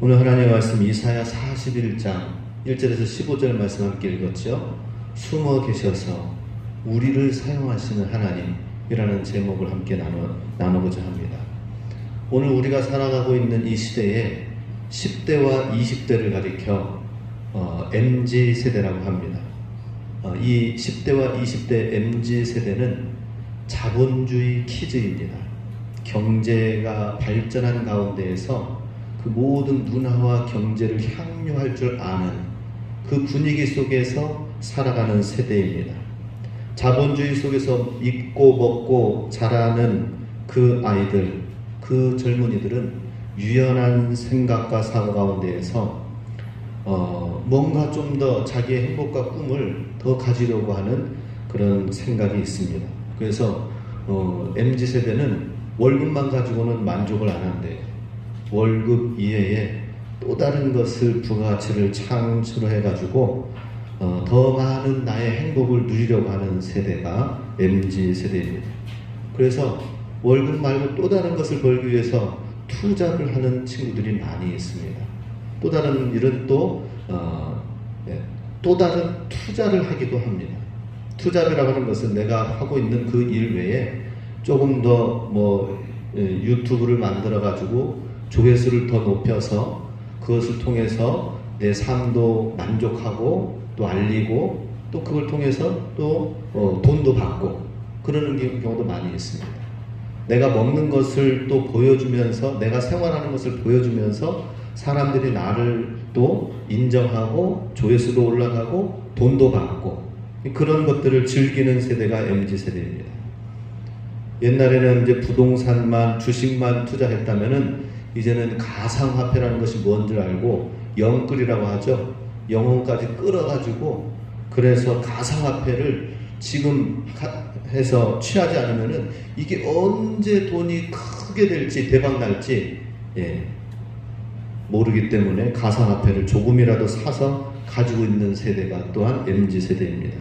오늘 하나님의 말씀 이사야 41장 1절에서 15절 말씀 함께 읽었죠. 숨어 계셔서 우리를 사용하시는 하나님이라는 제목을 함께 나누고자 합니다. 오늘 우리가 살아가고 있는 이 시대에 10대와 20대를 가리켜 MZ세대라고 합니다. 이 10대와 20대 MZ세대는 자본주의 키즈입니다. 경제가 발전한 가운데에서 그 모든 문화와 경제를 향유할 줄 아는 그 분위기 속에서 살아가는 세대입니다. 자본주의 속에서 입고 먹고 자라는 그 아이들, 그 젊은이들은 유연한 생각과 사고 가운데에서 뭔가 좀 더 자기의 행복과 꿈을 더 가지려고 하는 그런 생각이 있습니다. 그래서 MZ세대는 월급만 가지고는 만족을 안 한대요. 월급 이외에 또 다른 것을 부가가치를 창출해가지고 더 많은 나의 행복을 누리려고 하는 세대가 MZ세대입니다. 그래서 월급 말고 또 다른 것을 벌기 위해서 투자를 하는 친구들이 많이 있습니다. 또 다른 일은 또 다른 투자를 하기도 합니다. 투자라고 하는 것은 내가 하고 있는 그 일 외에 조금 더 유튜브를 만들어 가지고 조회수를 더 높여서 그것을 통해서 내 삶도 만족하고 또 알리고 또 그걸 통해서 또 돈도 받고 그러는 경우도 많이 있습니다. 내가 먹는 것을 또 보여주면서 내가 생활하는 것을 보여주면서 사람들이 나를 또 인정하고 조회수도 올라가고 돈도 받고 그런 것들을 즐기는 세대가 MZ세대입니다. 옛날에는 이제 부동산만 주식만 투자했다면은 이제는 가상화폐라는 것이 뭔지 알고 영끌이라고 하죠. 영혼까지 끌어가지고 그래서 가상화폐를 지금 해서 취하지 않으면은 이게 언제 돈이 크게 될지 대박 날지 모르기 때문에 가상화폐를 조금이라도 사서 가지고 있는 세대가 또한 MZ세대입니다.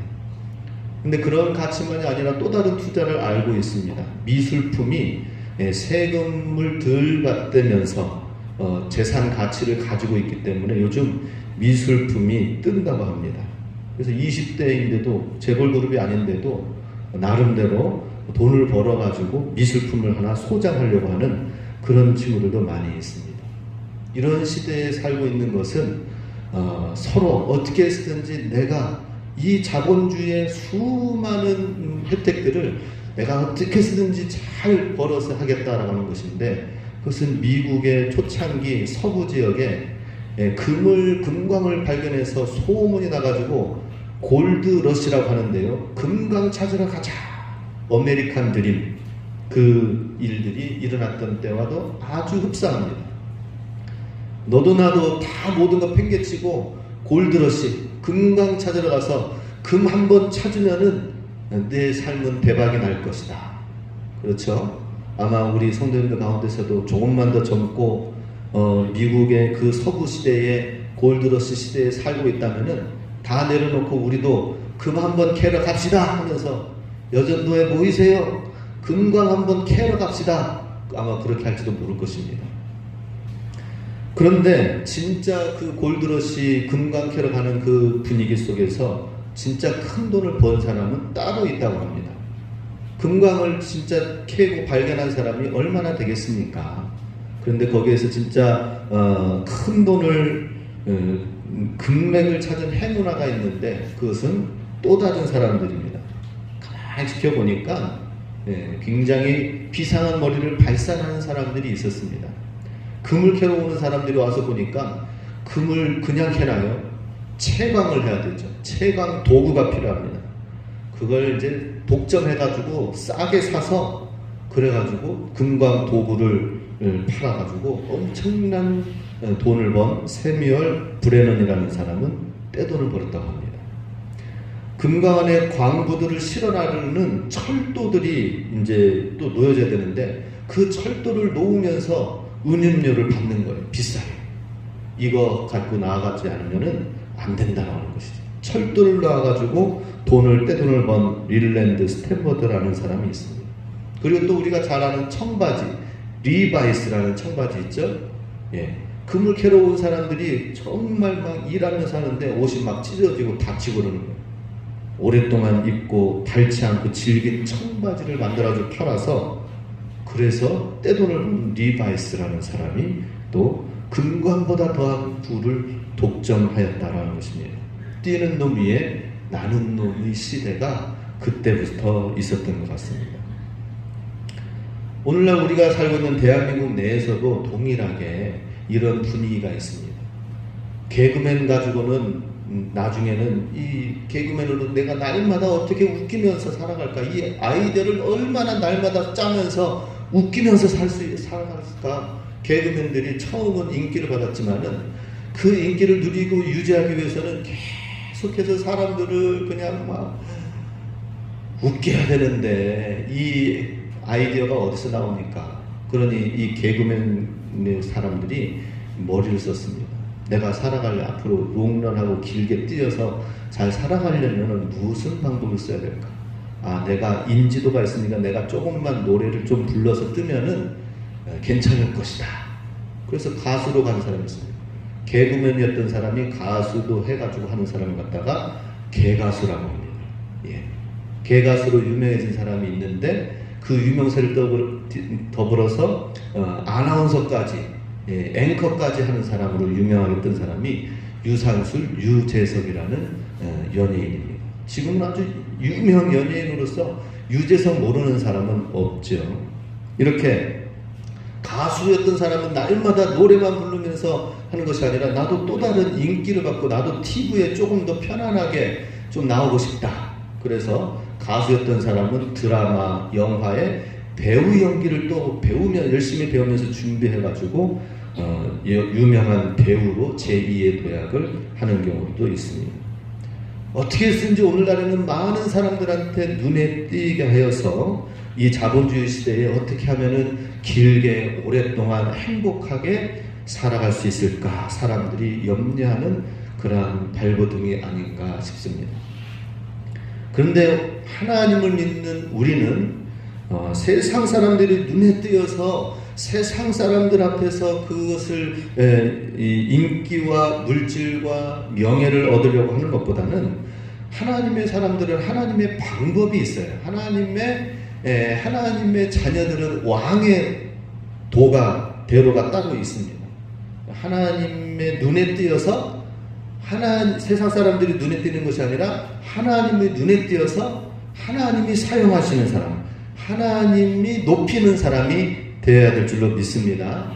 근데 그런 가치만이 아니라 또 다른 투자를 알고 있습니다. 미술품이 세금을 덜 받으면서 재산 가치를 가지고 있기 때문에 요즘 미술품이 뜬다고 합니다. 그래서 20대인데도 재벌그룹이 아닌데도 나름대로 돈을 벌어가지고 미술품을 하나 소장하려고 하는 그런 친구들도 많이 있습니다. 이런 시대에 살고 있는 것은 서로 어떻게 해서든지 내가 이 자본주의의 수많은 혜택들을 내가 어떻게 해서든지 잘 벌어서 하겠다라고 하는 것인데 그것은 미국의 초창기 서부 지역에 금광을 발견해서 소문이 나가지고 골드러시라고 하는데요. 금광 찾으러 가자. 아메리칸 드림. 그 일들이 일어났던 때와도 아주 흡사합니다. 너도 나도 다 모든 거 팽개치고 골드러시, 금광 찾으러 가서 금 한 번 찾으면은 내 삶은 대박이 날 것이다. 그렇죠? 아마 우리 성도님들 가운데서도 조금만 더 젊고 미국의 그 서부 시대의 골드러시 시대에 살고 있다면은 다 내려놓고 우리도 금 한번 캐러 갑시다 하면서 여전도에 모이세요. 금광 한번 캐러 갑시다. 아마 그렇게 할지도 모를 것입니다. 그런데 진짜 그 골드러시 금광 캐러 가는 그 분위기 속에서 진짜 큰 돈을 번 사람은 따로 있다고 합니다. 금광을 진짜 캐고 발견한 사람이 얼마나 되겠습니까? 그런데 거기에서 진짜 큰 돈을 금맥을 찾은 행운아가 있는데 그것은 또 다른 사람들입니다. 가만히 지켜보니까 굉장히 비상한 머리를 발산하는 사람들이 있었습니다. 금을 캐러 오는 사람들이 와서 보니까 금을 그냥 캐나요? 채광을 해야 되죠. 채광 도구가 필요합니다. 그걸 이제 독점해가지고 싸게 사서 그래가지고 금광 도구를 팔아가지고 엄청난 돈을 번 세뮤얼 브레넌이라는 사람은 떼돈을 벌었다고 합니다. 금광 안에 광부들을 실어 나르는 철도들이 이제 또 놓여져야 되는데 그 철도를 놓으면서 운임료를 받는 거예요. 비싸요. 이거 갖고 나아가지 않으면은 안 된다는 것이죠. 철도를 놔가지고 떼돈을 번 릴랜드 스탠퍼드라는 사람이 있습니다. 그리고 또 우리가 잘 아는 청바지, 리바이스라는 청바지 있죠? 그물 캐러 온 사람들이 정말 막 일하면서 하는데 옷이 막 찢어지고 다치고 그러는 거예요. 오랫동안 입고 닳지 않고 질긴 청바지를 만들어서 팔아서, 그래서 떼돈을 번 리바이스라는 사람이 또 금관보다 더한 부를 독점하였다라는 것입니다. 뛰는 놈 위에 나는 놈의 시대가 그때부터 있었던 것 같습니다. 오늘날 우리가 살고 있는 대한민국 내에서도 동일하게 이런 분위기가 있습니다. 개그맨 가지고는 나중에는 이 개그맨으로 내가 날마다 어떻게 웃기면서 살아갈까, 이 아이디어를 얼마나 날마다 짜면서 웃기면서 살아갈까. 개그맨들이 처음은 인기를 받았지만은 그 인기를 누리고 유지하기 위해서는 계속해서 사람들을 그냥 막 웃겨야 되는데 이 아이디어가 어디서 나오니까. 그러니 이 개그맨 사람들이 머리를 썼습니다. 내가 살아가려 앞으로 롱런하고 길게 뛰어서 잘 살아가려면 무슨 방법을 써야 될까? 아, 내가 인지도가 있으니까 내가 조금만 노래를 좀 불러서 뜨면은 괜찮을 것이다. 그래서 가수로 간 사람이 있습니다. 개그맨이었던 사람이 가수도 해가지고 하는 사람을 갖다가 개가수라고 합니다. 예. 개가수로 유명해진 사람이 있는데 그 유명세를 더불어서 아나운서까지, 예, 앵커까지 하는 사람으로 유명했던 사람이 유산술 유재석이라는 연예인입니다. 지금은 아주 유명 연예인으로서 유재석 모르는 사람은 없죠. 이렇게 가수였던 사람은 날마다 노래만 부르면서 하는 것이 아니라 나도 또 다른 인기를 받고 나도 TV에 조금 더 편안하게 좀 나오고 싶다. 그래서 가수였던 사람은 드라마, 영화에 배우 연기를 또 열심히 배우면서 준비해가지고 유명한 배우로 제2의 도약을 하는 경우도 있습니다. 어떻게 했든지 오늘날에는 많은 사람들한테 눈에 띄게 하여서 이 자본주의 시대에 어떻게 하면은 길게 오랫동안 행복하게 살아갈 수 있을까 사람들이 염려하는 그러한 발버둥이 아닌가 싶습니다. 그런데 하나님을 믿는 우리는 세상 사람들이 눈에 띄어서 세상 사람들 앞에서 그것을 인기와 물질과 명예를 얻으려고 하는 것보다는 하나님의 사람들은 하나님의 방법이 있어요. 하나님의 자녀들은 왕의 대로가 따로 있습니다. 하나님의 눈에 띄어서 세상 사람들이 눈에 띄는 것이 아니라 하나님의 눈에 띄어서 하나님이 사용하시는 사람, 하나님이 높이는 사람이 되어야 될 줄로 믿습니다.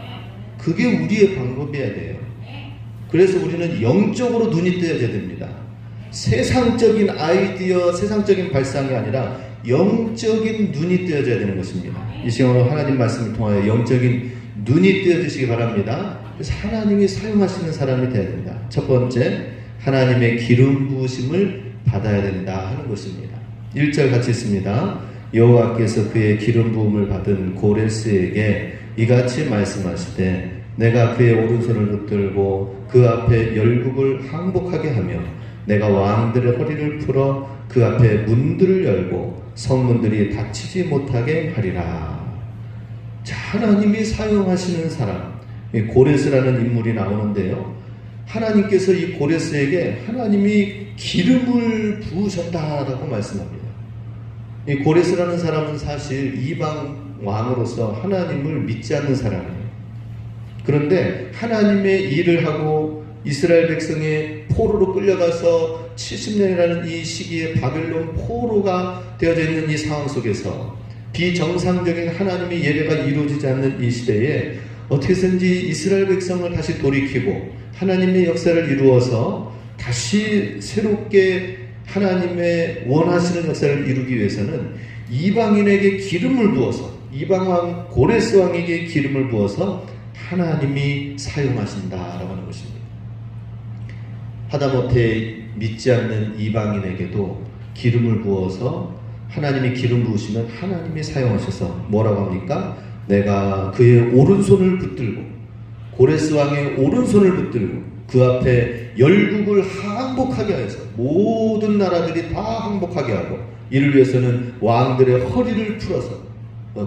그게 우리의 방법이어야 돼요. 그래서 우리는 영적으로 눈이 뜨여야 됩니다. 세상적인 아이디어, 세상적인 발상이 아니라 영적인 눈이 뜨여져야 되는 것입니다. 이 시간으로 하나님 말씀을 통하여 영적인 눈이 뜨여지시기 바랍니다. 그래서 하나님이 사용하시는 사람이 되어야 됩니다. 첫 번째, 하나님의 기름 부으심을 받아야 된다 하는 것입니다. 1절 같이 있습니다. 여호와께서 그의 기름 부음을 받은 고레스에게 이같이 말씀하시되 내가 그의 오른손을 붙들고 그 앞에 열국을 항복하게 하며 내가 왕들의 허리를 풀어 그 앞에 문들을 열고 성문들이 닫히지 못하게 하리라. 자, 하나님이 사용하시는 사람, 고레스라는 인물이 나오는데요. 하나님께서 이 고레스에게 하나님이 기름을 부으셨다라고 말씀합니다. 이 고레스라는 사람은 사실 이방 왕으로서 하나님을 믿지 않는 사람이에요. 그런데 하나님의 일을 하고 이스라엘 백성의 포로로 끌려가서 70년이라는 이 시기에 바벨론 포로가 되어져 있는 이 상황 속에서 비정상적인 하나님의 예배가 이루어지지 않는 이 시대에 어떻게든지 이스라엘 백성을 다시 돌이키고 하나님의 역사를 이루어서 다시 새롭게 하나님의 원하시는 역사를 이루기 위해서는 이방인에게 기름을 부어서 이방왕 고레스 왕에게 기름을 부어서 하나님이 사용하신다라고 하는 것입니다. 하다못해 믿지 않는 이방인에게도 기름을 부어서 하나님이 기름 부으시면 하나님이 사용하셔서 뭐라고 합니까? 내가 그의 오른손을 붙들고 고레스 왕의 오른손을 붙들고 그 앞에 열국을 항복하게 해서 모든 나라들이 다 항복하게 하고 이를 위해서는 왕들의 허리를 풀어서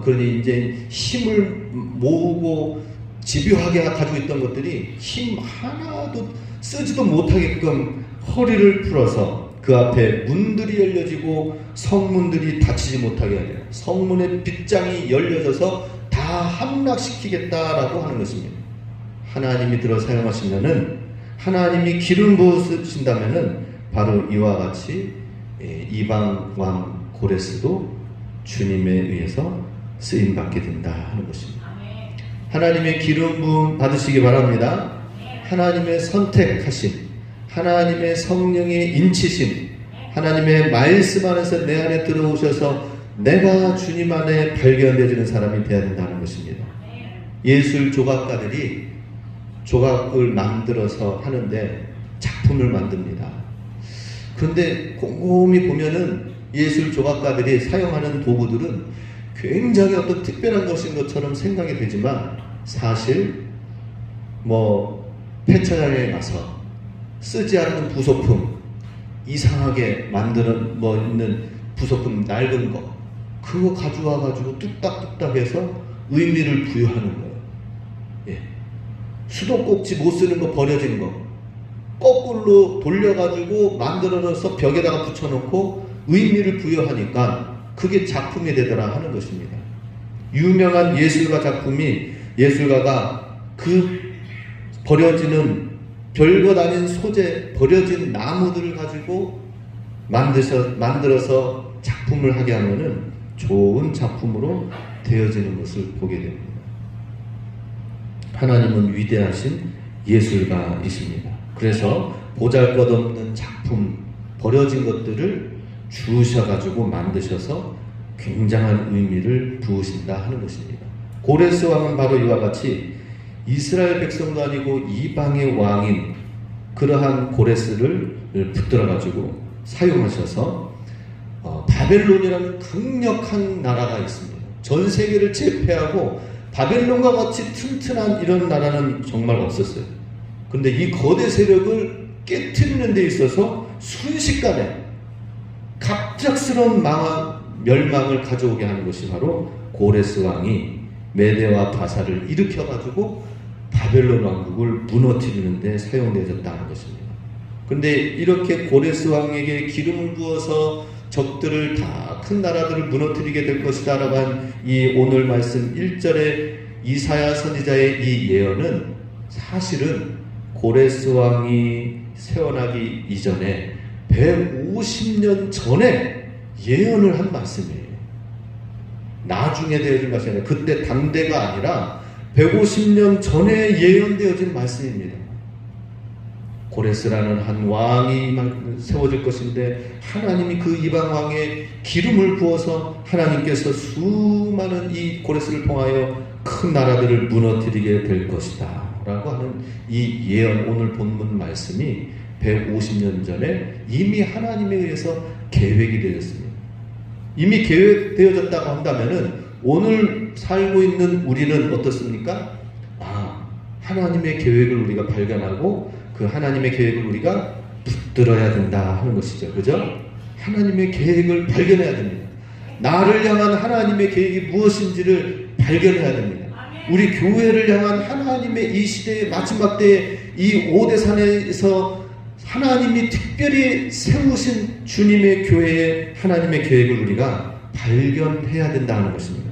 그러니 이제 힘을 모으고 집요하게 가지고 있던 것들이 힘 하나도 쓰지도 못하게끔 허리를 풀어서 그 앞에 문들이 열려지고 성문들이 닫히지 못하게 하려 성문의 빗장이 열려져서 다 함락시키겠다라고 하는 것입니다. 하나님이 들어 사용하시면은, 하나님이 기름 부으신다면은 바로 이와 같이 이방 왕 고레스도 주님에 의해서 쓰임 받게 된다 하는 것입니다. 하나님의 기름 부음 받으시기 바랍니다. 하나님의 선택하심, 하나님의 성령의 인치심, 하나님의 말씀 안에서 내 안에 들어오셔서 내가 주님 안에 발견되어지는 사람이 되어야 된다는 것입니다. 예술 조각가들이 조각을 만들어서 하는데 작품을 만듭니다. 그런데 곰곰이 보면은 예술 조각가들이 사용하는 도구들은 굉장히 어떤 특별한 것인 것처럼 생각이 되지만, 사실 폐차장에 가서 쓰지 않는 부속품, 이상하게 만드는 있는 부속품 낡은 거, 그거 가져와 가지고 뚝딱뚝딱 해서 의미를 부여하는 거예요. 예. 수도꼭지 못 쓰는 거, 버려진 거 거꾸로 돌려가지고 만들어서 벽에다가 붙여놓고 의미를 부여하니까 그게 작품이 되더라 하는 것입니다. 유명한 예술가 작품이, 예술가가 그 버려지는 별것 아닌 소재, 버려진 나무들을 가지고 만들어서 작품을 하게 하면은 좋은 작품으로 되어지는 것을 보게 됩니다. 하나님은 위대하신 예술가이십니다. 그래서 보잘것없는 작품, 버려진 것들을 주우셔가지고 만드셔서 굉장한 의미를 부으신다 하는 것입니다. 고레스 왕은 바로 이와 같이 이스라엘 백성도 아니고 이방의 왕인 그러한 고레스를 붙들어가지고 사용하셔서 바벨론이라는 강력한 나라가 있습니다. 전 세계를 제패하고 바벨론과 같이 튼튼한 이런 나라는 정말 없었어요. 그런데 이 거대 세력을 깨트리는 데 있어서 순식간에 갑작스러운 멸망을 가져오게 하는 것이 바로 고레스 왕이 메대와 바사를 일으켜가지고 바벨론 왕국을 무너뜨리는 데 사용되어졌다는 것입니다. 그런데 이렇게 고레스 왕에게 기름을 부어서 적들을 다 큰 나라들을 무너뜨리게 될 것이다 라고 한 이 오늘 말씀 1절의 이사야 선지자의 이 예언은 사실은 고레스 왕이 세워나기 이전에 150년 전에 예언을 한 말씀이에요. 나중에 되어진 것이 아니라, 그때 당대가 아니라 150년 전에 예언되어진 말씀입니다. 고레스라는 한 왕이 세워질 것인데, 하나님이 그 이방 왕에 기름을 부어서 하나님께서 수많은 이 고레스를 통하여 큰 나라들을 무너뜨리게 될 것이다 라고 하는 이 예언, 오늘 본문 말씀이 150년 전에 이미 하나님에 의해서 계획이 되었습니다. 이미 계획되어졌다고 한다면은 오늘 살고 있는 우리는 어떻습니까? 하나님의 계획을 우리가 발견하고 그 하나님의 계획을 우리가 붙들어야 된다 하는 것이죠. 그죠? 하나님의 계획을 발견해야 됩니다. 나를 향한 하나님의 계획이 무엇인지를 발견해야 됩니다. 우리 교회를 향한 하나님의 이 시대의 마지막 때에 이 오대산에서 하나님이 특별히 세우신 주님의 교회의 하나님의 계획을 우리가 발견해야 된다는 것입니다.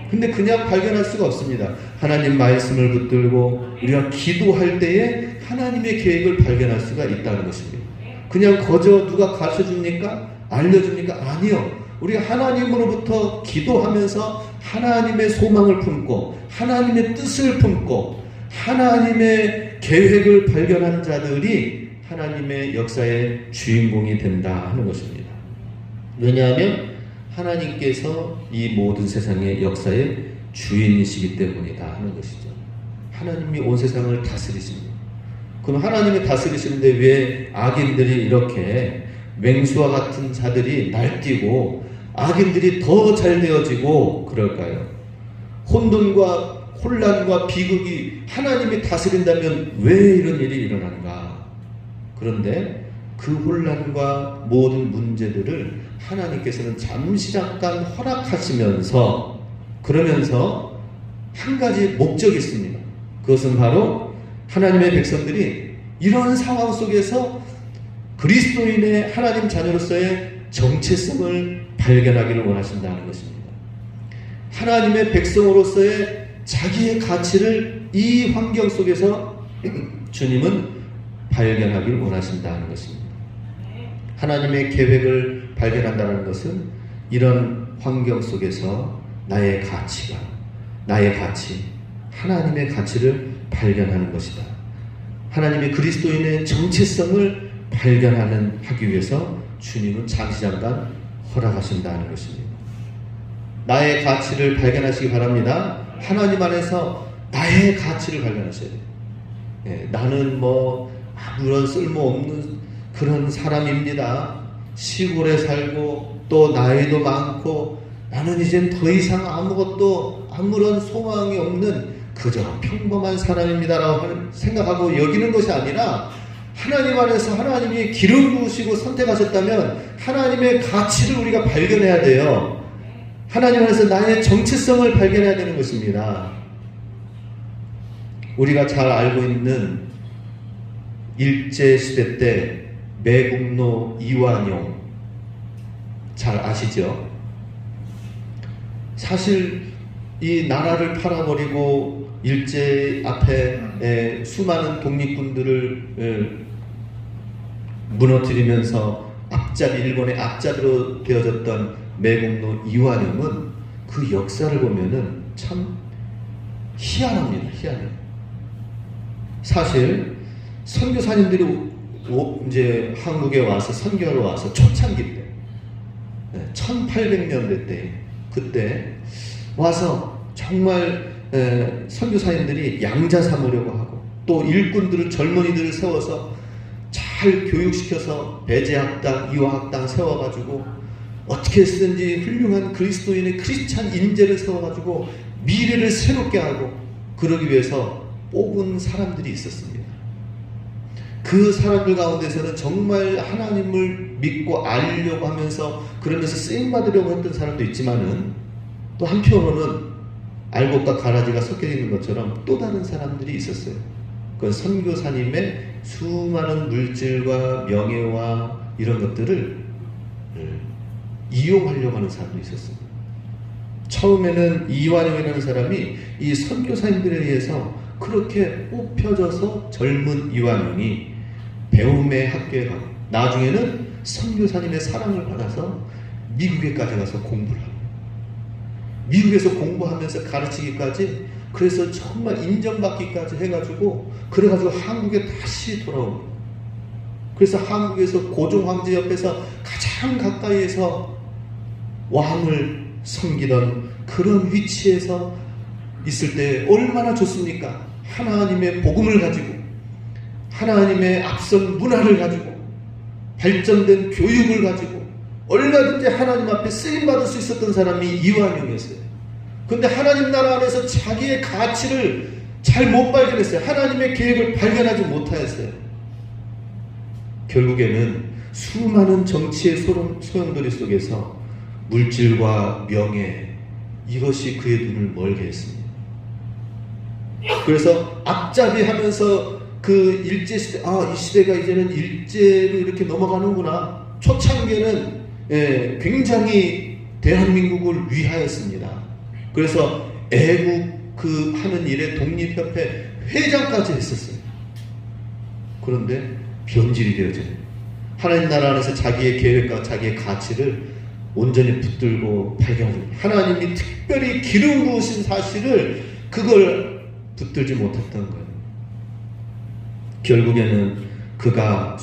근데 그냥 발견할 수가 없습니다. 하나님 말씀을 붙들고 우리가 기도할 때에 하나님의 계획을 발견할 수가 있다는 것입니다. 그냥 거저 누가 가르쳐줍니까? 알려줍니까? 아니요. 우리가 하나님으로부터 기도하면서 하나님의 소망을 품고 하나님의 뜻을 품고 하나님의 계획을 발견한 자들이 하나님의 역사의 주인공이 된다 하는 것입니다. 왜냐하면 하나님께서 이 모든 세상의 역사의 주인이시기 때문이다 하는 것이죠. 하나님이 온 세상을 다스리십니다. 그럼 하나님이 다스리시는데 왜 악인들이 이렇게 맹수와 같은 자들이 날뛰고 악인들이 더 잘 되어지고 그럴까요? 혼돈과 혼란과 비극이 하나님이 다스린다면 왜 이런 일이 일어난가? 그런데 그 혼란과 모든 문제들을 하나님께서는 잠깐 허락하시면서, 그러면서 한 가지 목적이 있습니다. 그것은 바로 하나님의 백성들이 이런 상황 속에서 그리스도인의 하나님 자녀로서의 정체성을 발견하기를 원하신다는 것입니다. 하나님의 백성으로서의 자기의 가치를 이 환경 속에서 주님은 발견하기를 원하신다는 것입니다. 하나님의 계획을 발견한다는 것은 이런 환경 속에서 나의 가치, 하나님의 가치를 발견하는 것이다. 하나님의 그리스도인의 정체성을 하기 위해서 주님은 잠시 잠깐 허락하신다는 것입니다. 나의 가치를 발견하시기 바랍니다. 하나님 안에서 나의 가치를 발견하셔야 돼요. 나는 뭐 아무런 쓸모없는 그런 사람입니다. 시골에 살고 또 나이도 많고 나는 이젠 더 이상 아무런 소망이 없는 그저 평범한 사람입니다라고 생각하고 여기는 것이 아니라 하나님 안에서 하나님이 기름 부으시고 선택하셨다면 하나님의 가치를 우리가 발견해야 돼요. 하나님 안에서 나의 정체성을 발견해야 되는 것입니다. 우리가 잘 알고 있는 일제시대 때 매국노 이완용 잘 아시죠? 사실 이 나라를 팔아버리고 일제 앞에 수많은 독립군들을 무너뜨리면서 일본의 앞잡이로 되어졌던 매국노 이완용은 그 역사를 보면은 참 희한합니다. 희한해요. 사실 선교사님들이 이제 한국에 와서 선교하러 와서 초창기 때 1800년대 때 그때 와서 정말 선교사님들이 양자 삼으려고 하고 또 일꾼들을 젊은이들을 세워서 잘 교육시켜서 배제학당, 이화학당 세워가지고 어떻게 쓰든지 훌륭한 그리스도인의 크리스찬 인재를 세워가지고 미래를 새롭게 하고 그러기 위해서 뽑은 사람들이 있었습니다. 그 사람들 가운데서는 정말 하나님을 믿고 알려고 하면서 그러면서 쓰임받으려고 했던 사람도 있지만은 또 한편으로는 알곡과 가라지가 섞여 있는 것처럼 또 다른 사람들이 있었어요. 그건 선교사님의 수많은 물질과 명예와 이런 것들을 이용하려고 하는 사람도 있었습니다. 처음에는 이완용이라는 사람이 이 선교사님들에 의해서 그렇게 뽑혀져서 젊은 이완용이 배움의 학교에 가고 나중에는 선교사님의 사랑을 받아서 미국에까지 가서 공부를 하고 미국에서 공부하면서 가르치기까지 그래서 정말 인정받기까지 해가지고 그래가지고 한국에 다시 돌아오고 그래서 한국에서 고종 황제 옆에서 가장 가까이에서 왕을 섬기던 그런 위치에서 있을 때 얼마나 좋습니까? 하나님의 복음을 가지고 하나님의 앞선 문화를 가지고 발전된 교육을 가지고 얼마든지 하나님 앞에 쓰임받을 수 있었던 사람이 이완용이었어요. 그런데 하나님 나라 안에서 자기의 가치를 잘 못 발견했어요. 하나님의 계획을 발견하지 못하였어요. 결국에는 수많은 정치의 소용돌이 속에서 물질과 명예 이것이 그의 눈을 멀게 했습니다. 그래서 앞잡이 하면서 그 일제시대 이 시대가 이제는 일제로 이렇게 넘어가는구나. 초창기에는 굉장히 대한민국을 위하였습니다. 그래서 애국 하는 일에 독립협회 회장까지 했었어요. 그런데 변질이 되어져요. 하나님 나라 안에서 자기의 계획과 자기의 가치를 온전히 붙들고 발견하죠. 하나님이 특별히 기름 부으신 사실을 그걸 붙들지 못했던 거예요. 결국에는 그가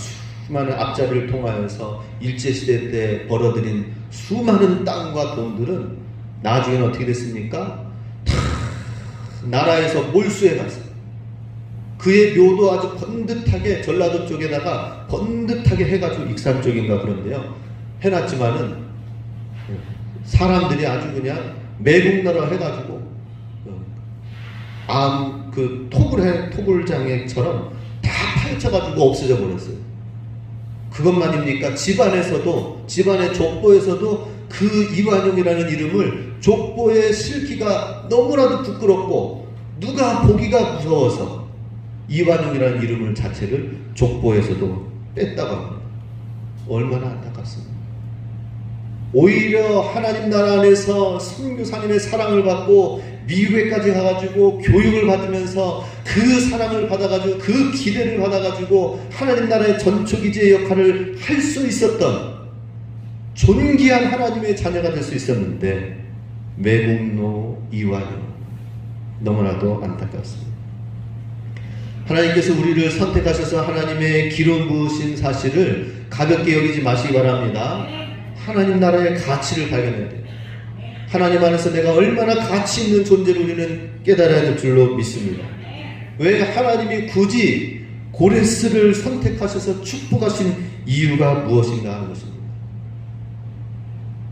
수많은 앞잡이를 통하여서 일제시대 때 벌어들인 수많은 땅과 돈들은 나중에는 어떻게 됐습니까? 다 나라에서 몰수해 갔어요. 그의 묘도 아주 번듯하게 전라도 쪽에다가 번듯하게 해가지고 익산 쪽인가 그런데요. 해놨지만은 사람들이 아주 그냥 매국노라 해가지고 토굴장애처럼 다 파헤쳐가지고 없어져 버렸어요. 그것만입니까? 집안의 족보에서도 그 이완용이라는 이름을 족보에 실기가 너무나도 부끄럽고 누가 보기가 무서워서 이완용이라는 이름을 자체를 족보에서도 뺐다고 합니다. 얼마나 안타깝습니다. 오히려 하나님 나라 안에서 선교사님의 사랑을 받고 미국에까지 가가지고 교육을 받으면서 그 사랑을 받아가지고 그 기대를 받아가지고 하나님 나라의 전초기지의 역할을 할 수 있었던 존귀한 하나님의 자녀가 될 수 있었는데 매국노 이완용, 너무나도 안타깝습니다. 하나님께서 우리를 선택하셔서 하나님의 기름 부으신 사실을 가볍게 여기지 마시기 바랍니다. 하나님 나라의 가치를 발견해야 돼요. 하나님 안에서 내가 얼마나 가치 있는 존재를 우리는 깨달아야 될 줄로 믿습니다. 왜 하나님이 굳이 고레스를 선택하셔서 축복하신 이유가 무엇인가 하는 것입니다.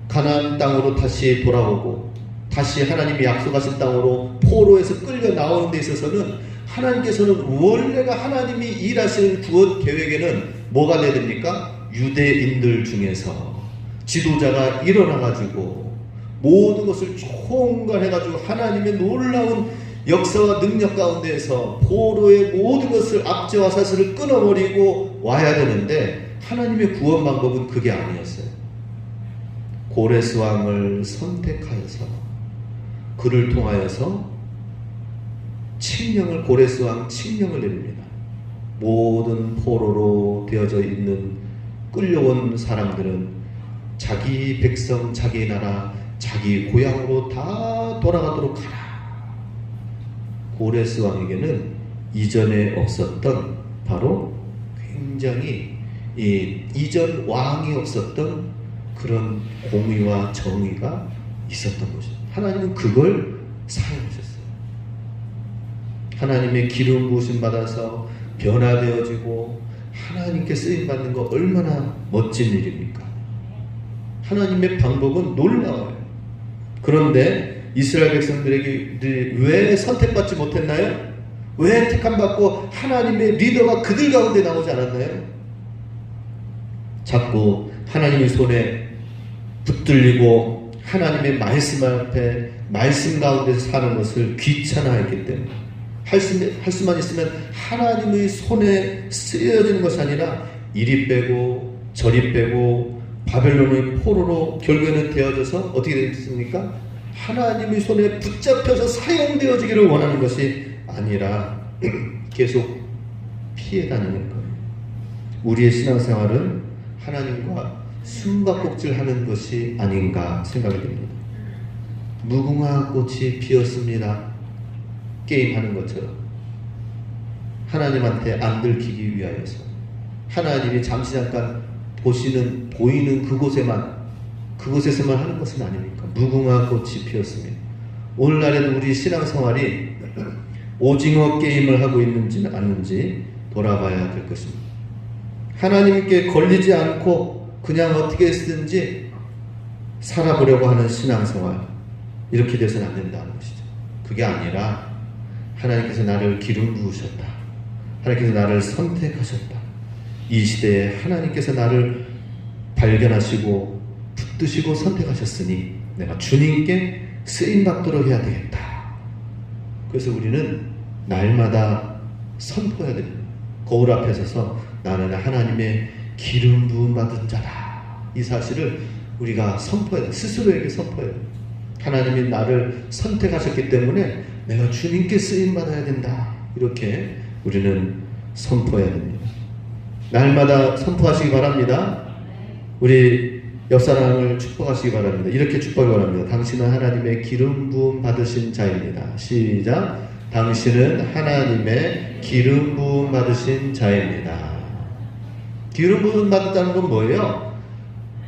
가나안 땅으로 다시 돌아오고 다시 하나님이 약속하신 땅으로 포로에서 끌려 나오는 데 있어서는 하나님께서는 원래가 하나님이 일하시는 구원 계획에는 뭐가 돼야 됩니까? 유대인들 중에서 지도자가 일어나가지고 모든 것을 총괄해가지고 하나님의 놀라운 역사와 능력 가운데에서 포로의 모든 것을 압제와 사슬을 끊어버리고 와야 되는데 하나님의 구원 방법은 그게 아니었어요. 고레스 왕을 선택하여서 그를 통하여서 칙령을, 고레스 왕 칙령을 내립니다. 모든 포로로 되어져 있는 끌려온 사람들은 자기 백성, 자기 나라, 자기 고향으로 다 돌아가도록 하라. 고레스 왕에게는 이전에 없었던 바로 굉장히 이전 왕이 없었던 그런 공의와 정의가 있었던 것입니다. 하나님은 그걸 사용하셨어요. 하나님의 기름 부으심 받아서 변화되어지고 하나님께 쓰임받는 거 얼마나 멋진 일입니까? 하나님의 방법은 놀라워요. 그런데 이스라엘 백성들에게 왜 선택받지 못했나요? 왜 택함받고 하나님의 리더가 그들 가운데 나오지 않았나요? 자꾸 하나님의 손에 붙들리고 하나님의 말씀 앞에 말씀 가운데서 사는 것을 귀찮아했기 때문에 할 수만 있으면 하나님의 손에 쓰여지는 것이 아니라 이리 빼고 저리 빼고 바벨론의 포로로 결국에는 되어져서 어떻게 됐습니까? 하나님의 손에 붙잡혀서 사용되어지기를 원하는 것이 아니라 계속 피해 다니는 거예요. 우리의 신앙생활은 하나님과 숨바꼭질하는 것이 아닌가 생각이 됩니다. 무궁화 꽃이 피었습니다. 게임하는 것처럼 하나님한테 안 들키기 위하여서 하나님이 잠시 잠깐 보이는 그곳에서만 하는 것은 아닙니까? 무궁화 꽃이 피었습니다. 오늘날에도 우리 신앙생활이 오징어 게임을 하고 있는지 아닌지 돌아봐야 될 것입니다. 하나님께 걸리지 않고 그냥 어떻게 쓰든지 살아보려고 하는 신앙생활, 이렇게 돼서는 안 된다는 것이죠. 그게 아니라 하나님께서 나를 기름 부으셨다. 하나님께서 나를 선택하셨다. 이 시대에 하나님께서 나를 발견하시고 붙드시고 선택하셨으니 내가 주님께 쓰임받도록 해야 되겠다. 그래서 우리는 날마다 선포해야 됩니다. 거울 앞에 서서 나는 하나님의 기름 부음 받은 자다. 이 사실을 우리가 선포해야 돼. 스스로에게 선포해야 돼. 하나님이 나를 선택하셨기 때문에 내가 주님께 쓰임받아야 된다. 이렇게 우리는 선포해야 됩니다. 날마다 선포하시기 바랍니다. 우리 옆사람을 축복하시기 바랍니다. 이렇게 축복하기 바랍니다. 당신은 하나님의 기름 부음 받으신 자입니다. 시작. 당신은 하나님의 기름 부음 받으신 자입니다. 기름 부음 받았다는 건 뭐예요?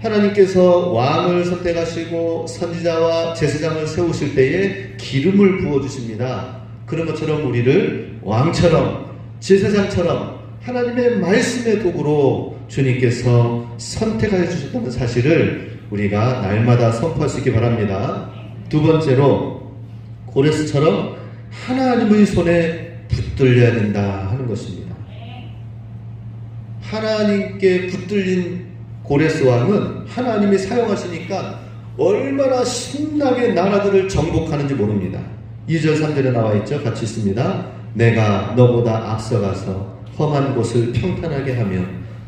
하나님께서 왕을 선택하시고 선지자와 제사장을 세우실 때에 기름을 부어주십니다. 그런 것처럼 우리를 왕처럼 제사장처럼 하나님의 말씀의 도구로 주님께서 선택하여 주셨다는 사실을 우리가 날마다 선포할 수 있기 바랍니다. 두 번째로 고레스처럼 하나님의 손에 붙들려야 된다 하는 것입니다. 하나님께 붙들린 고레스 왕은 하나님이 사용하시니까 얼마나 신나게 나라들을 정복하는지 모릅니다. 2절 3절에 나와 있죠. 같이 있습니다. 내가 너보다 앞서가서 험한 곳을 평탄하게 하며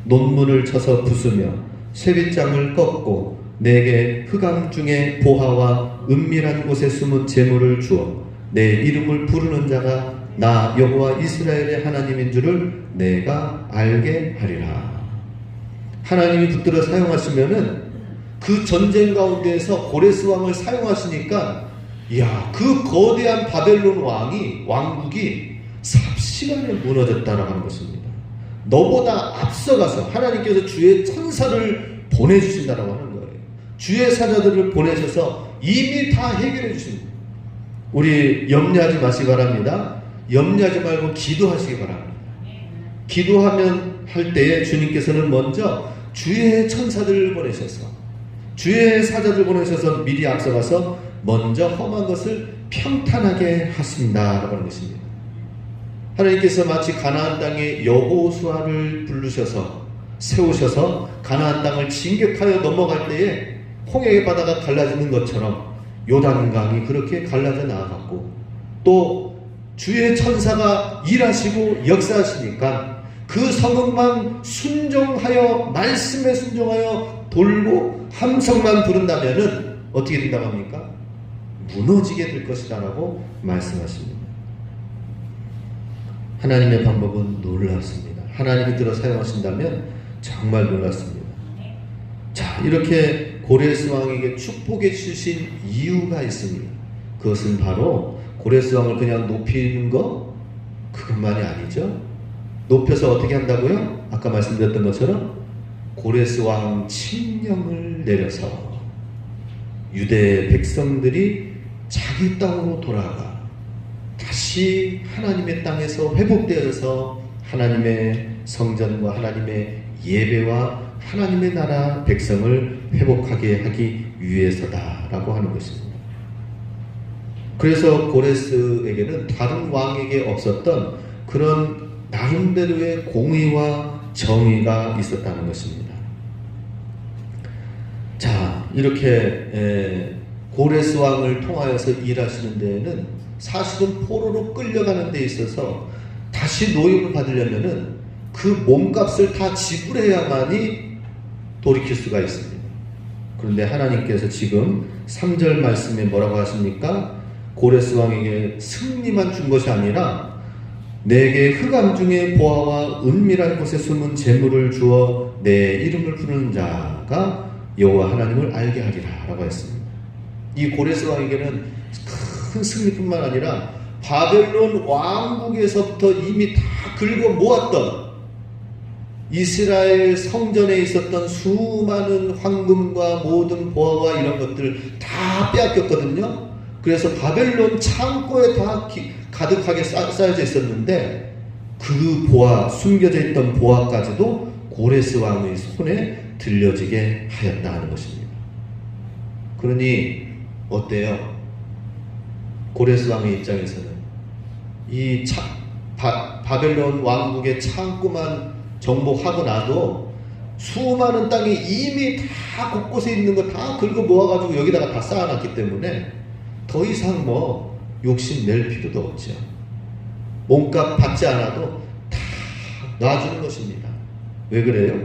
논문을 쳐서 부수며 쇠빗장을 꺾고 내게 흑암 중에 보화와 은밀한 곳에 숨은 재물을 주어 내 이름을 부르는 자가 나 여호와 이스라엘의 하나님인 줄을 내가 알게 하리라. 하나님이 붙들어 사용하시면은 그 전쟁 가운데에서 고레스 왕을 사용하시니까 이야, 그 거대한 바벨론 왕국이 삽시간에 무너졌다라고 하는 것입니다. 너보다 앞서가서 하나님께서 주의 천사를 보내주신다라고 하는 거예요. 주의 사자들을 보내셔서 이미 다 해결해 주십니다. 우리 염려하지 마시기 바랍니다. 염려하지 말고 기도하시기 바랍니다. 기도하면 할 때에 주님께서는 먼저 주의 천사들을 보내셔서 주의 사자들 보내셔서 미리 앞서가서 먼저 험한 것을 평탄하게 하신다라고 하는 것입니다. 하나님께서 마치 가나안 땅에 여호수아를 부르셔서 세우셔서 가나안 땅을 진격하여 넘어갈 때에 홍해의 바다가 갈라지는 것처럼 요단강이 그렇게 갈라져 나아갔고 또 주의 천사가 일하시고 역사하시니까 그 성읍만 순종하여 말씀에 순종하여 돌고 함성만 부른다면은 어떻게 된다고 합니까? 무너지게 될 것이다 라고 말씀하십니다. 하나님의 방법은 놀랍습니다. 하나님이 들어 사용하신다면 정말 놀랍습니다. 자, 이렇게 고레스 왕에게 축복해 주신 이유가 있습니다. 그것은 바로 고레스 왕을 그냥 높이는 거 그것만이 아니죠. 높여서 어떻게 한다고요? 아까 말씀드렸던 것처럼 고레스 왕 칙령을 내려서 유대 백성들이 자기 땅으로 돌아가 다시 하나님의 땅에서 회복되어서 하나님의 성전과 하나님의 예배와 하나님의 나라 백성을 회복하게 하기 위해서다라고 하는 것입니다. 그래서 고레스에게는 다른 왕에게 없었던 그런 나름대로의 공의와 정의가 있었다는 것입니다. 자, 이렇게 고레스 왕을 통하여서 일하시는 데에는 사실은 포로로 끌려가는 데 있어서 다시 노임을 받으려면은 그 몸값을 다 지불해야만이 돌이킬 수가 있습니다. 그런데 하나님께서 지금 3절 말씀에 뭐라고 하십니까? 고레스 왕에게 승리만 준 것이 아니라 내게 흑암 중에 보화와 은밀한 곳에 숨은 재물을 주어 내 이름을 부르는 자가 여호와 하나님을 알게 하리라 라고 했습니다. 이 고레스 왕에게는 큰 승리뿐만 아니라 바벨론 왕국에서부터 이미 다 긁어 모았던 이스라엘 성전에 있었던 수많은 황금과 모든 보화와 이런 것들 다 빼앗겼거든요. 그래서 바벨론 창고에 다 가득하게 쌓여져 있었는데 그 보화, 숨겨져 있던 보화까지도 고레스 왕의 손에 들려지게 하였다 는 것입니다. 그러니 어때요? 고레스 왕의 입장에서는 이 바벨론 왕국의 창고만 정복하고 나도 수많은 땅이 이미 다 곳곳에 있는 거 다 긁어 모아가지고 여기다가 다 쌓아놨기 때문에 더 이상 뭐 욕심 낼 필요도 없죠. 몸값 받지 않아도 다 놔주는 것입니다. 왜 그래요?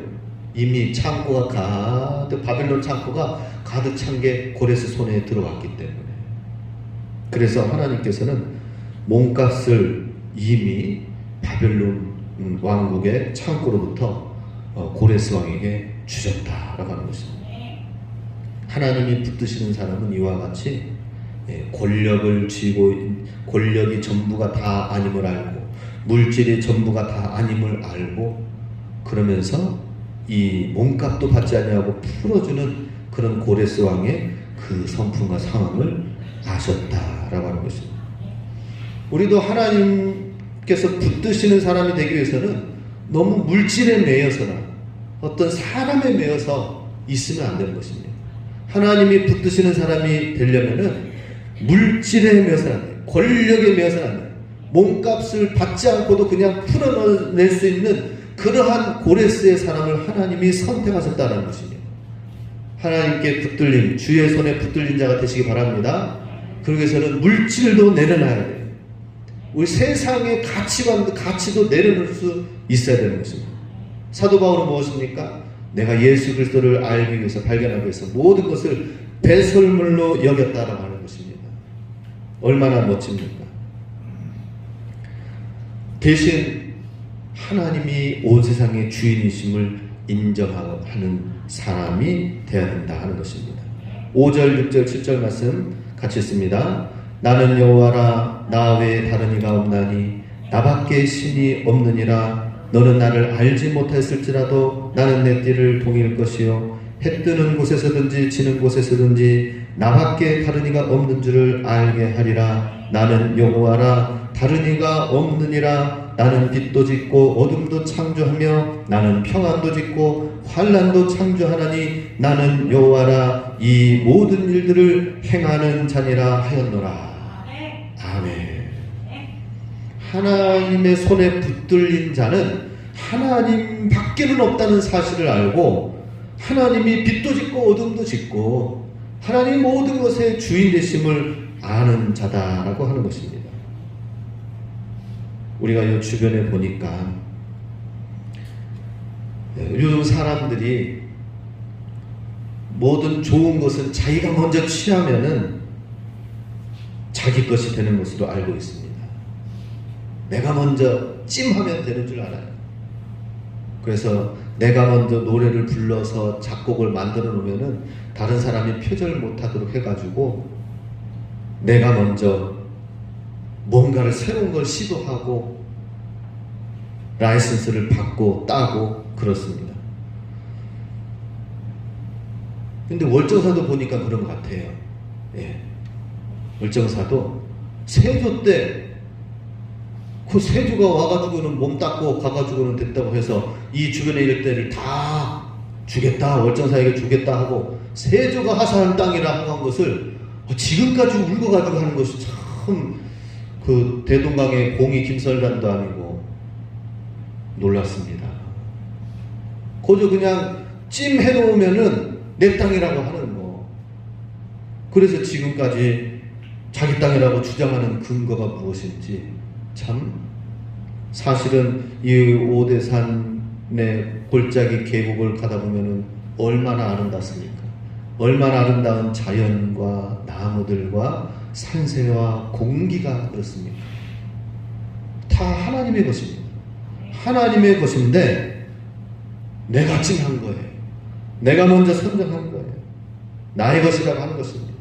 이미 창고가 가득, 바벨론 창고가 가득 찬 게 고레스 손에 들어왔기 때문에. 그래서 하나님께서는 몸값을 이미 바벨론 왕국의 창고로부터 고레스 왕에게 주셨다라고 하는 것입니다. 하나님이 붙드시는 사람은 이와 같이 권력을 쥐고 권력이 전부가 다 아님을 알고 물질이 전부가 다 아님을 알고 그러면서 이 몸값도 받지 아니하고 풀어주는 그런 고레스 왕의 그 성품과 상황을 아셨다라고 하는 것입니다. 우리도 하나님께서 붙드시는 사람이 되기 위해서는 너무 물질에 매여서나 어떤 사람에 매여서 있으면 안 되는 것입니다. 하나님이 붙드시는 사람이 되려면은 물질에 매여서는 안 돼요. 권력에 매여서는 안 돼요. 몸값을 받지 않고도 그냥 풀어낼 수 있는 그러한 고레스의 사람을 하나님이 선택하셨다는 것입니다. 하나님께 붙들린, 주의 손에 붙들린 자가 되시기 바랍니다. 그러기 위해서는 물질도 내려놔야 돼요. 우리 세상의 가치도 내려놓을 수 있어야 되는 것입니다. 사도 바울은 무엇입니까? 내가 예수 그리스도를 알기 위해서, 발견하기 위해서 모든 것을 배설물로 여겼다라고 하는 것입니다. 얼마나 멋집니까? 대신 하나님이 온 세상의 주인이심을 인정하는 사람이 되어야 된다 하는 것입니다. 5절, 6절, 7절 말씀 같이 읽습니다. 나는 여호와라, 나 외에 다른 이가 없나니 나밖에 신이 없느니라. 너는 나를 알지 못했을지라도 나는 내 띠를 동일 것이요 해 뜨는 곳에서든지 지는 곳에서든지 나밖에 다른 이가 없는 줄을 알게 하리라. 나는 여호와라, 다른 이가 없느니라. 나는 빛도 짓고 어둠도 창조하며 나는 평안도 짓고 환난도 창조하나니 나는 여호와라, 이 모든 일들을 행하는 자니라 하였노라. 아멘. 하나님의 손에 붙들린 자는 하나님 밖에는 없다는 사실을 알고 하나님이 빛도 짓고 어둠도 짓고 하나님 모든 것의 주인 되심을 아는 자다라고 하는 것입니다. 우리가 이 주변에 보니까 요즘 사람들이 모든 좋은 것은 자기가 먼저 취하면은 자기 것이 되는 것으로 알고 있습니다. 내가 먼저 찜하면 되는 줄 알아요. 그래서 내가 먼저 노래를 불러서 작곡을 만들어 놓으면은 다른 사람이 표절을 못하도록 해가지고 내가 먼저 뭔가를 새로운 걸 시도하고 라이선스를 받고 따고 그렇습니다. 근데 월정사도 보니까 그런 것 같아요. 예. 월정사도 세조 때 그 세조가 와가지고는 몸 닦고 가가지고는 됐다고 해서 이 주변의 일대를 다 주겠다, 월정사에게 주겠다 하고 세조가 하사한 땅이라고 한 것을 지금까지 울고가지고 하는 것이 참 그 대동강의 공이 김설관도 아니고 놀랐습니다. 그저 그냥 찜 해놓으면은 내 땅이라고 하는 거. 그래서 지금까지 자기 땅이라고 주장하는 근거가 무엇인지 참 사실은 이 오대산의 골짜기 계곡을 가다 보면은 얼마나 아름답습니까? 얼마나 아름다운 자연과 나무들과 산세와 공기가 그렇습니까? 다 하나님의 것입니다. 하나님의 것인데 내가 찜한 거예요. 내가 먼저 선정한 거예요. 나의 것이라고 하는 것입니다.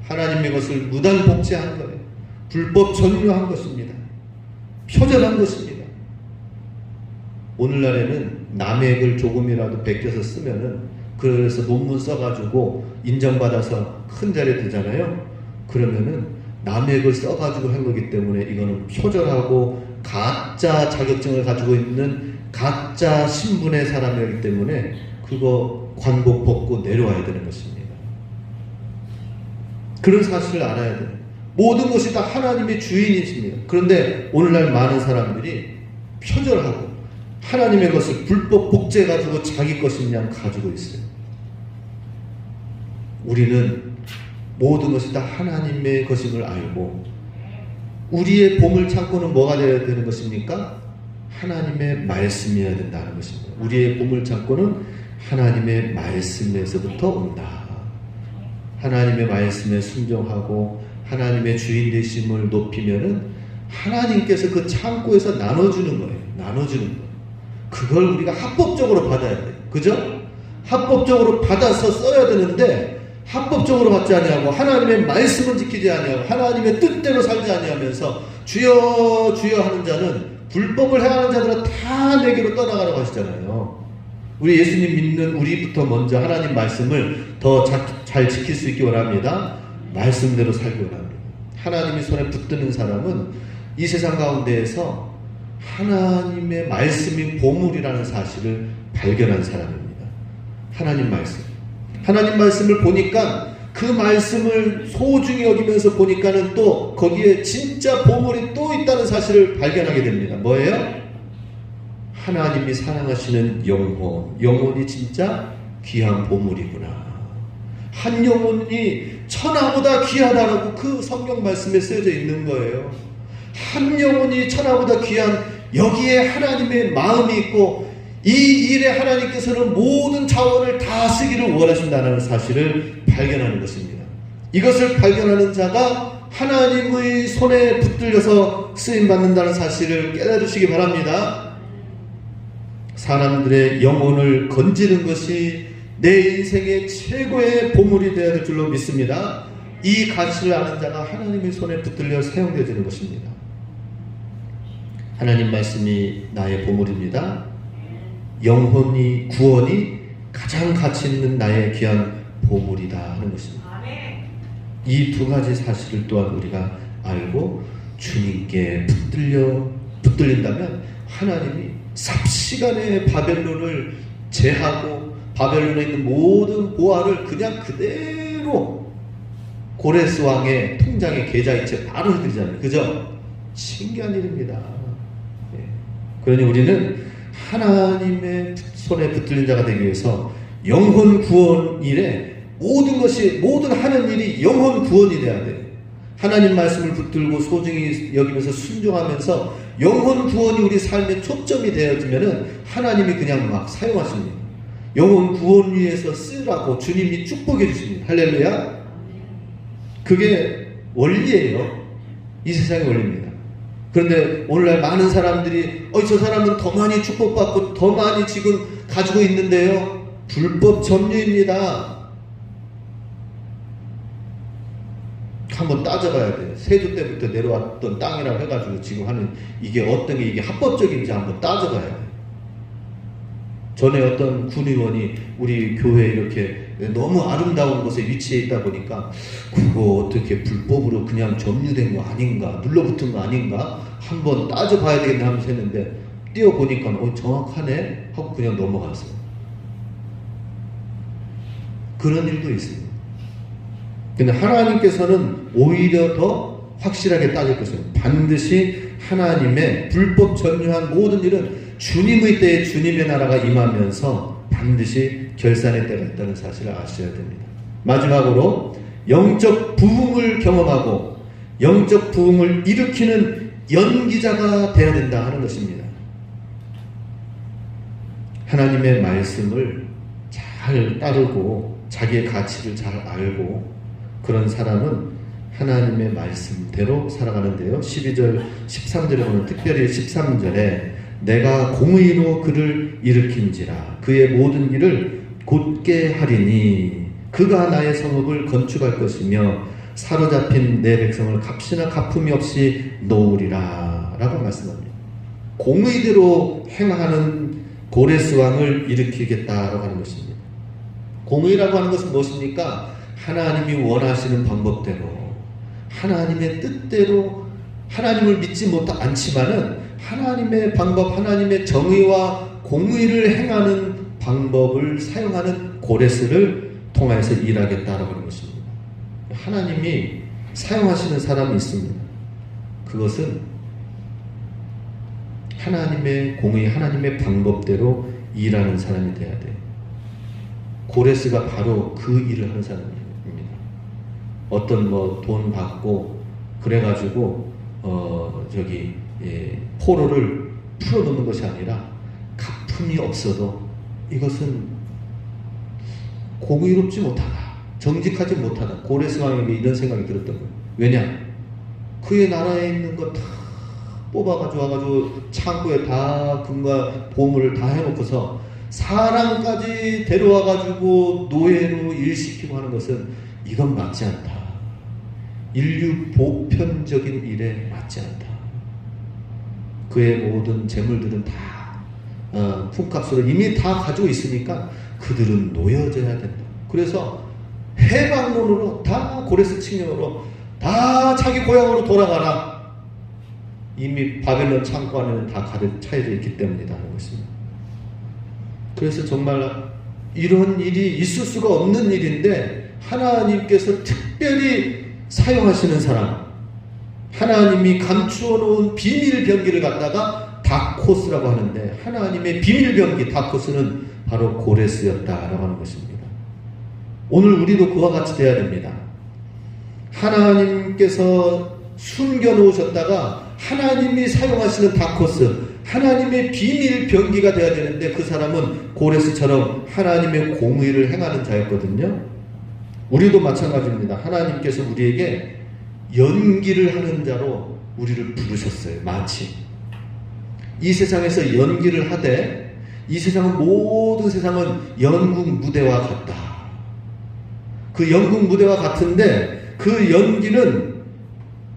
하나님의 것을 무단 복제한 거예요. 불법 전유한 것입니다. 표절한 것입니다. 오늘날에는 남의 글 조금이라도 베껴서 쓰면은 그래서 논문 써가지고 인정받아서 큰 자리에 되잖아요. 그러면은 남의 글 써가지고 한 거기 때문에 이거는 표절하고 가짜 자격증을 가지고 있는 가짜 신분의 사람이기 때문에 그거 관복 벗고 내려와야 되는 것입니다. 그런 사실을 알아야 돼요. 모든 것이 다 하나님의 주인이십니다. 그런데 오늘날 많은 사람들이 표절하고 하나님의 것을 불법 복제해가지고 자기 것인 양 가지고 있어요. 우리는 모든 것이 다 하나님의 것임을 알고 우리의 보물 창고는 뭐가 되어야 되는 것입니까? 하나님의 말씀이어야 된다는 것입니다. 우리의 보물 창고는 하나님의 말씀에서부터 온다. 하나님의 말씀에 순종하고 하나님의 주인 되심을 높이면은 하나님께서 그 창고에서 나눠주는 거예요. 나눠주는 거예요. 그걸 우리가 합법적으로 받아야 돼요. 그죠? 합법적으로 받아서 써야 되는데 합법적으로 받지 아니하고 하나님의 말씀을 지키지 아니하고 하나님의 뜻대로 살지 아니하면서 주여 주여 하는 자는 불법을 행하는 자들은 다 내게로 떠나가라고 하시잖아요. 우리 예수님 믿는 우리부터 먼저 하나님 말씀을 더 잘 지킬 수 있기 원합니다. 말씀대로 살기 원합니다. 하나님이 손에 붙드는 사람은 이 세상 가운데에서 하나님의 말씀이 보물이라는 사실을 발견한 사람입니다. 하나님 말씀. 하나님 말씀을 보니까 그 말씀을 소중히 여기면서 보니까는 또 거기에 진짜 보물이 또 있다는 사실을 발견하게 됩니다. 뭐예요? 하나님이 사랑하시는 영혼. 영혼이 진짜 귀한 보물이구나. 한 영혼이 천하보다 귀하다라고 그 성경 말씀에 쓰여져 있는 거예요. 한 영혼이 천하보다 귀한 여기에 하나님의 마음이 있고 이 일에 하나님께서는 모든 자원을 다 쓰기를 원하신다는 사실을 발견하는 것입니다. 이것을 발견하는 자가 하나님의 손에 붙들려서 쓰임받는다는 사실을 깨달으시기 바랍니다. 사람들의 영혼을 건지는 것이 내 인생의 최고의 보물이 되어야 될 줄로 믿습니다. 이 가치를 아는 자가 하나님의 손에 붙들려 사용되어지는 것입니다. 하나님 말씀이 나의 보물입니다. 영혼이 구원이 가장 가치 있는 나의 귀한 보물이다 하는 것입니다. 이 두 가지 사실을 또한 우리가 알고 주님께 붙들린다면 하나님이 삽시간에 바벨론을 제하고 바벨론에 있는 모든 보화를 그냥 그대로 고레스 왕의 통장에 계좌이체 바로 해드리잖아요. 그죠? 신기한 일입니다. 그러니 우리는 하나님의 손에 붙들린 자가 되기 위해서 영혼 구원 일에 모든 하는 일이 영혼 구원이 돼야 돼요. 하나님 말씀을 붙들고 소중히 여기면서 순종하면서 영혼 구원이 우리 삶의 초점이 되어지면은 하나님이 그냥 막 사용하십니다. 영혼 구원 위해서 쓰라고 주님이 축복해 주십니다. 할렐루야. 그게 원리예요. 이 세상의 원리입니다. 그런데 오늘날 많은 사람들이 저 사람은 더 많이 축복받고 더 많이 지금 가지고 있는데요. 불법 점유입니다. 한번 따져봐야 돼요. 세조 때부터 내려왔던 땅이라고 해가지고 지금 하는 이게 어떤 게 이게 합법적인지 한번 따져봐야 돼요. 전에 어떤 군의원이 우리 교회 이렇게 너무 아름다운 곳에 위치해 있다 보니까 그거 어떻게 불법으로 그냥 점유된 거 아닌가, 눌러붙은 거 아닌가 한번 따져봐야 되겠네 하면서 했는데 띄워보니까 정확하네 하고 그냥 넘어갔어요. 그런 일도 있습니다. 근데 하나님께서는 오히려 더 확실하게 따질 것입니다. 반드시 하나님의 불법 점유한 모든 일은 주님의 때에 주님의 나라가 임하면서 반드시 결산의 때가 있다는 사실을 아셔야 됩니다. 마지막으로 영적 부흥을 경험하고 영적 부흥을 일으키는 연기자가 되어야 된다 하는 것입니다. 하나님의 말씀을 잘 따르고 자기의 가치를 잘 알고 그런 사람은 하나님의 말씀대로 살아가는데요. 12절, 13절에 보면 특별히 13절에 내가 공의로 그를 일으킨지라 그의 모든 일을 곧게 하리니 그가 나의 성읍을 건축할 것이며 사로잡힌 내 백성을 값이나 갚음이 없이 놓으리라 라고 말씀합니다. 공의대로 행하는 고레스 왕을 일으키겠다라고 하는 것입니다. 공의라고 하는 것은 무엇입니까? 하나님이 원하시는 방법대로 하나님의 뜻대로 하나님을 믿지 않지만은 하나님의 방법, 하나님의 정의와 공의를 행하는 방법을 사용하는 고레스를 통해서 일하겠다라고 하는 것입니다. 하나님이 사용하시는 사람이 있습니다. 그것은 하나님의 공의, 하나님의 방법대로 일하는 사람이 돼야 돼요. 고레스가 바로 그 일을 하는 사람입니다. 어떤 돈 받고 그래가지고 포로를 풀어놓는 것이 아니라 갚음이 없어도 이것은 공의롭지 못하다, 정직하지 못하다. 고레스 왕에게 이런 생각이 들었던 거예요. 왜냐? 그의 나라에 있는 거 다 뽑아가지고 와가지고 창고에 다 금과 보물을 다 해놓고서 사람까지 데려와가지고 노예로 일시키고 하는 것은 이건 맞지 않다. 인류 보편적인 일에 맞지 않다. 그의 모든 재물들은 다 품값으로 이미 다 가지고 있으니까 그들은 놓여져야 된다. 그래서 해방론으로 다 고레스 칙령으로 다 자기 고향으로 돌아가라. 이미 바벨론 창고 안에는 다 가득 차여져 있기 때문이다 하는 것입니다. 그래서 정말 이런 일이 있을 수가 없는 일인데 하나님께서 특별히 사용하시는 사람, 하나님이 감추어 놓은 비밀 병기를 갖다가 다코스라고 하는데 하나님의 비밀 병기 다코스는 바로 고레스였다라고 하는 것입니다. 오늘 우리도 그와 같이 돼야 됩니다. 하나님께서 숨겨놓으셨다가 하나님이 사용하시는 다코스, 하나님의 비밀 병기가 되어야 되는데 그 사람은 고레스처럼 하나님의 공의를 행하는 자였거든요. 우리도 마찬가지입니다. 하나님께서 우리에게 연기를 하는 자로 우리를 부르셨어요. 마치 이 세상에서 연기를 하되 이 세상은 모든 세상은 연극 무대와 같다. 그 연극 무대와 같은데 그 연기는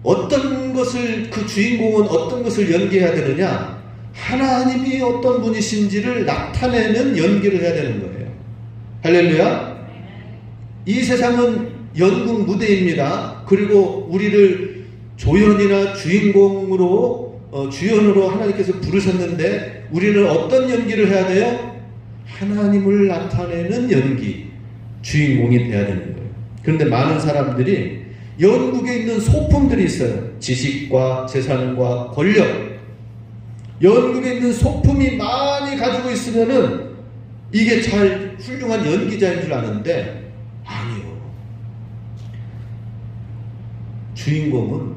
어떤 것을, 그 주인공은 어떤 것을 연기해야 되느냐? 하나님이 어떤 분이신지를 나타내는 연기를 해야 되는 거예요. 할렐루야. 이 세상은 연극 무대입니다. 그리고 우리를 조연이나 주인공으로 주연으로 하나님께서 부르셨는데 우리는 어떤 연기를 해야 돼요? 하나님을 나타내는 연기, 주인공이 돼야 되는 거예요. 그런데 많은 사람들이 연극에 있는 소품들이 있어요. 지식과 재산과 권력. 연극에 있는 소품이 많이 가지고 있으면은 이게 잘 훌륭한 연기자인 줄 아는데 아니요. 주인공은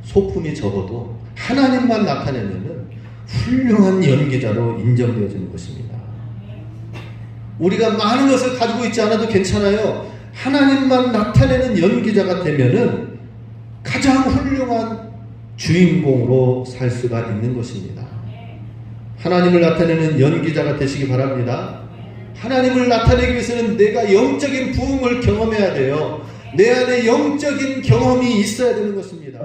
소품이 적어도 하나님만 나타내면은 훌륭한 연기자로 인정되어지는 것입니다. 우리가 많은 것을 가지고 있지 않아도 괜찮아요. 하나님만 나타내는 연기자가 되면은 가장 훌륭한 주인공으로 살 수가 있는 것입니다. 하나님을 나타내는 연기자가 되시기 바랍니다. 하나님을 나타내기 위해서는 내가 영적인 부흥을 경험해야 돼요. 내 안에 영적인 경험이 있어야 되는 것입니다.